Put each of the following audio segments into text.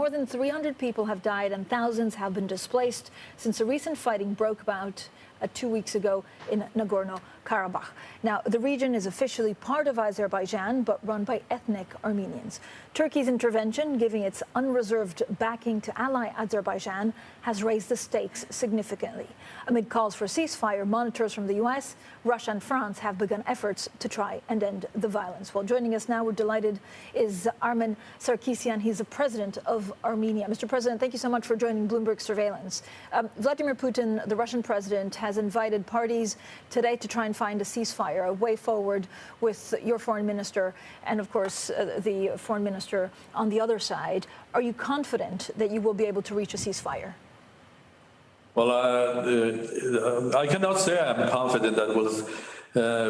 more than 300 people have died and thousands have been displaced since the recent fighting broke out 2 weeks ago in Nagorno-Karabakh. Now, the region is officially part of Azerbaijan, but run by ethnic Armenians. Turkey's intervention, giving its unreserved backing to ally Azerbaijan, has raised the stakes significantly. Amid calls for ceasefire, monitors from the U.S., Russia and France have begun efforts to try and end the violence. Well, joining us now, we're delighted, is Armen Sarkisyan. He's the president of Armenia. Mr. President, thank you so much for joining Bloomberg Surveillance. Vladimir Putin, the Russian president, has invited parties today to try and find a ceasefire, a way forward with your foreign minister and, of course, the foreign minister on the other side. Are you confident that you will be able to reach a ceasefire? Well, I cannot say I'm confident that we'll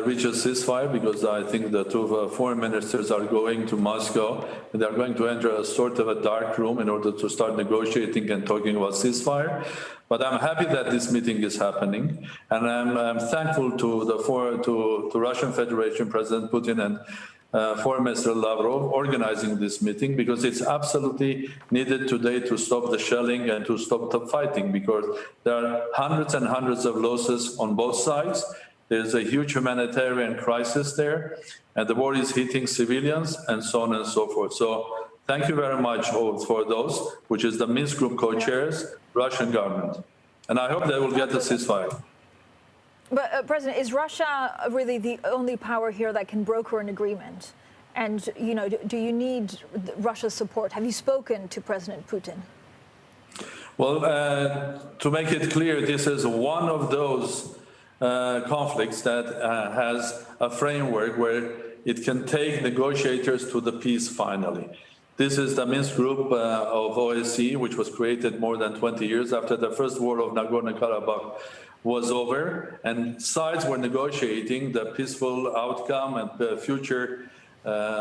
reach a ceasefire, because I think the two foreign ministers are going to Moscow and they're going to enter a sort of a dark room in order to start negotiating and talking about ceasefire. But I'm happy that this meeting is happening, and I'm thankful to the Russian Federation, President Putin, and Foreign Minister Lavrov organizing this meeting, because it's absolutely needed today to stop the shelling and to stop the fighting, because there are hundreds and hundreds of losses on both sides. There's a huge humanitarian crisis there, and the war is hitting civilians and so on and so forth. So thank you very much for those, which is the Minsk Group co-chairs, Russian government. And I hope they will get a ceasefire. But, President, is Russia really the only power here that can broker an agreement? And, you know, do you need Russia's support? Have you spoken to President Putin? Well, to make it clear, this is one of those conflicts that has a framework where it can take negotiators to the peace finally. This is the Minsk Group of OSCE, which was created more than 20 years after the first war of Nagorno-Karabakh was over, and sides were negotiating the peaceful outcome and the future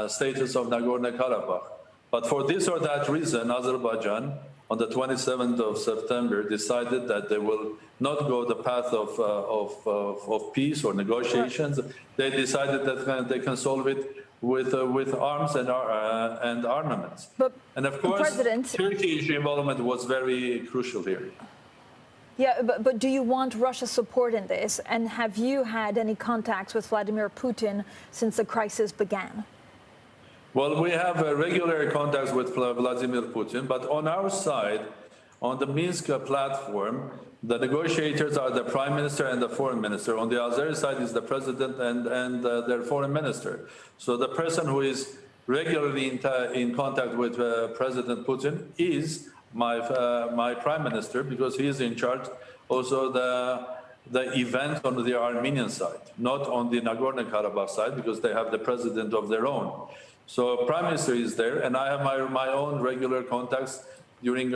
status of Nagorno-Karabakh. But for this or that reason, Azerbaijan, on the 27th of September, decided that they will not go the path of peace or negotiations. They decided that they can solve it with arms and armaments. And of course, Turkey's involvement was very crucial here. Yeah, but do you want Russia's support in this? And have you had any contacts with Vladimir Putin since the crisis began? Well, we have regular contacts with Vladimir Putin, but on our side, on the Minsk platform, the negotiators are the prime minister and the foreign minister. On the Azeri side is the president and their foreign minister. So the person who is regularly in contact with President Putin is my prime minister, because he is in charge also the event on the Armenian side, not on the Nagorno-Karabakh side, because they have the president of their own. So prime minister is there, and I have my own regular contacts during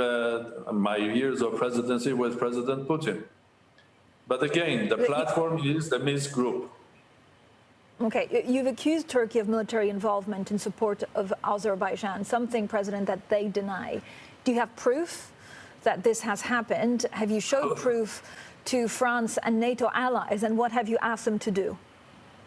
my years of presidency with President Putin. But again, the platform is the Minsk Group. Okay, you've accused Turkey of military involvement in support of Azerbaijan, something, President, that they deny. Do you have proof that this has happened? Have you showed proof to France and NATO allies, and what have you asked them to do?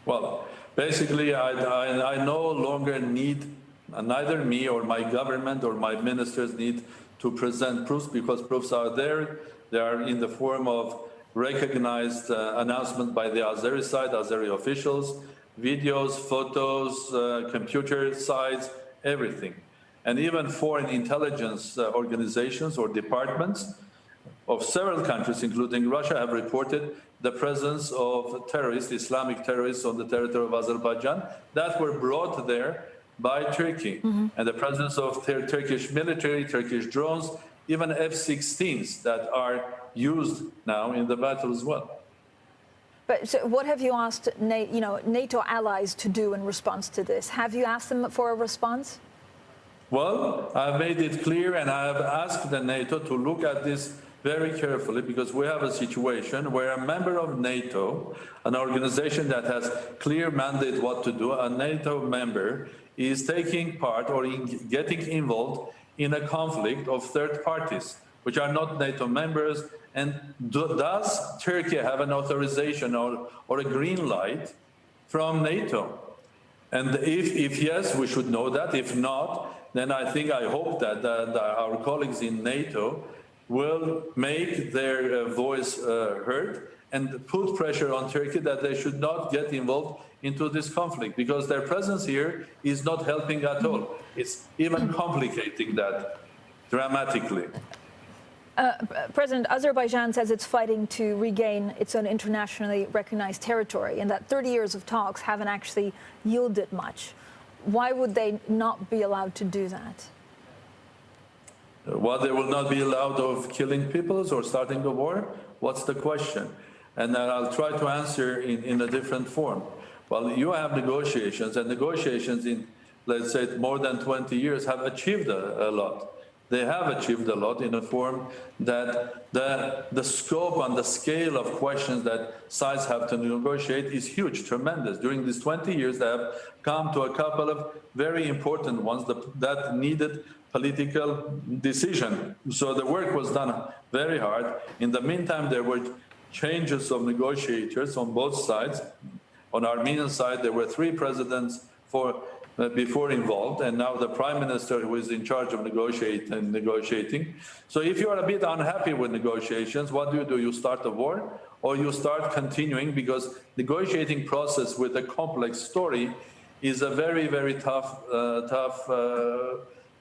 Well, basically, I no longer need, neither me or my government or my ministers need to present proofs, because proofs are there. They are in the form of recognized announcement by the Azeri side, Azeri officials, videos, photos, computer sites, everything. And even foreign intelligence organizations or departments of several countries, including Russia, have reported the presence of terrorists, Islamic terrorists, on the territory of Azerbaijan that were brought there by Turkey. And the presence of Turkish military, Turkish drones, even F-16s that are used now in the battle as well. But so what have you asked NATO allies to do in response to this? Have you asked them for a response? Well, I've made it clear, and I have asked the NATO to look at this very carefully, because we have a situation where a member of NATO, an organization that has clear mandate what to do, a NATO member is taking part or getting involved in a conflict of third parties, which are not NATO members. And does Turkey have an authorization or a green light from NATO? And if yes, we should know that. If not, then I hope that our colleagues in NATO will make their voice heard and put pressure on Turkey that they should not get involved into this conflict, because their presence here is not helping at all. It's even complicating that dramatically. President, Azerbaijan says it's fighting to regain its own internationally recognized territory, and that 30 years of talks haven't actually yielded much. Why would they not be allowed to do that? Well, they will not be allowed of killing people or starting a war? What's the question? And I'll try to answer in a different form. Well, you have negotiations, and negotiations in, let's say, more than 20 years have achieved a lot. They have achieved a lot in a form that the scope and the scale of questions that sides have to negotiate is huge, tremendous. During these 20 years, they have come to a couple of very important ones that needed political decision. So the work was done very hard. In the meantime, there were changes of negotiators on both sides. On Armenian side, there were 3 presidents before involved, and now the prime minister who is in charge of negotiating. So if you are a bit unhappy with negotiations, what do? You start a war, or you start continuing, because negotiating process with a complex story is a very, very tough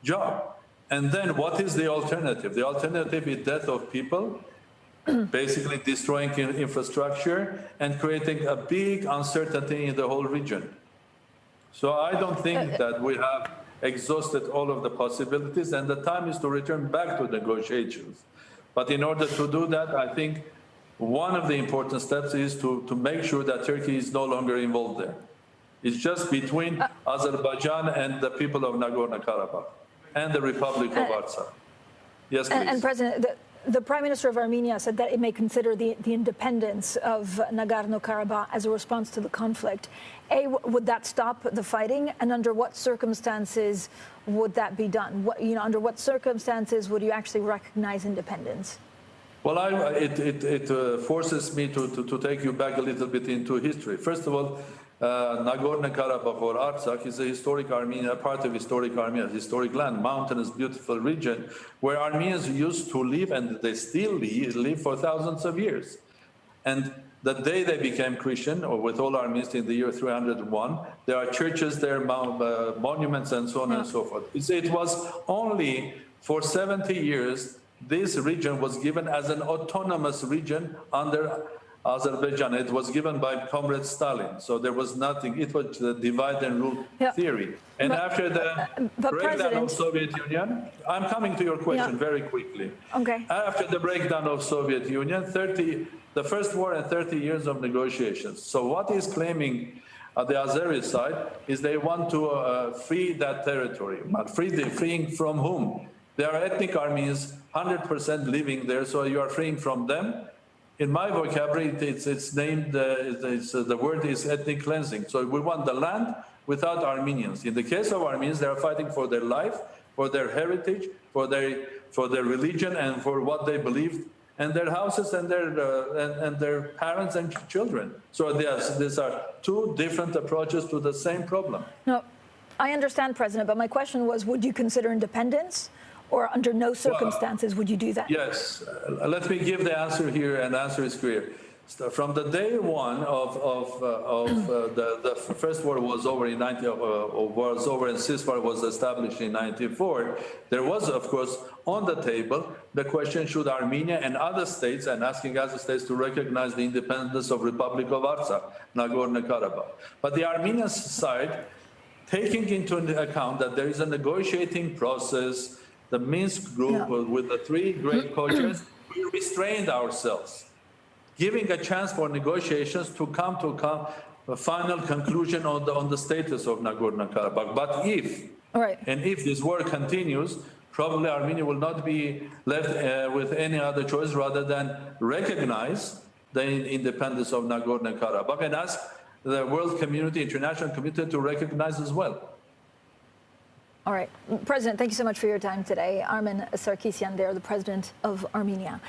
job. And then what is the alternative? The alternative is death of people, basically destroying infrastructure and creating a big uncertainty in the whole region. So I don't think that we have exhausted all of the possibilities, and the time is to return back to negotiations. But in order to do that, I think one of the important steps is to make sure that Turkey is no longer involved there. It's just between Azerbaijan and the people of Nagorno-Karabakh and the Republic of Artsakh. Yes, please. And President, the Prime Minister of Armenia said that it may consider the independence of Nagorno-Karabakh as a response to the conflict. Would that stop the fighting? And under what circumstances would that be done? Under what circumstances would you actually recognize independence? Well, it forces me to take you back a little bit into history. First of all, Nagorno-Karabakh or Artsakh is a historic Armenia, part of historic Armenia, historic land, mountainous, beautiful region where Armenians used to live, and they still live for thousands of years. And the day they became Christian, or with all Armenians in the year 301, there are churches there, monuments, and so on and so forth. It was only for 70 years this region was given as an autonomous region under Azerbaijan. It was given by Comrade Stalin, so there was nothing. It was the divide and rule theory. And after the breakdown of Soviet Union, I'm coming to your question very quickly. Okay. After the breakdown of Soviet Union, the first war and 30 years of negotiations. So what is claiming the Azeri side is they want to free that territory. But freeing from whom? There are ethnic Armenians, 100% living there, so you are freeing from them. In my vocabulary, it's named, the word is ethnic cleansing. So we want the land without Armenians. In the case of Armenians, they are fighting for their life, for their heritage, for their religion, and for what they believe, and their houses, and their parents and children. So these are 2 different approaches to the same problem. No, I understand, President, but my question was, would you consider independence? Or under no circumstances would you do that? Yes. Let me give the answer here, and the answer is clear. From the day one of the first war was over in and ceasefire was established in 1994, there was, of course, on the table the question, should Armenia and other states, and asking other states to recognize the independence of Republic of Artsakh, Nagorno-Karabakh. But the Armenian side, taking into account that there is a negotiating process, the Minsk group with the 3 great co-chairs, we restrained ourselves, giving a chance for negotiations to come to a final conclusion on the status of Nagorno-Karabakh. But if this war continues, probably Armenia will not be left with any other choice rather than recognize the independence of Nagorno-Karabakh and ask the world community, international community, to recognize as well. All right. President, thank you so much for your time today. Armen Sarkisyan there, the president of Armenia.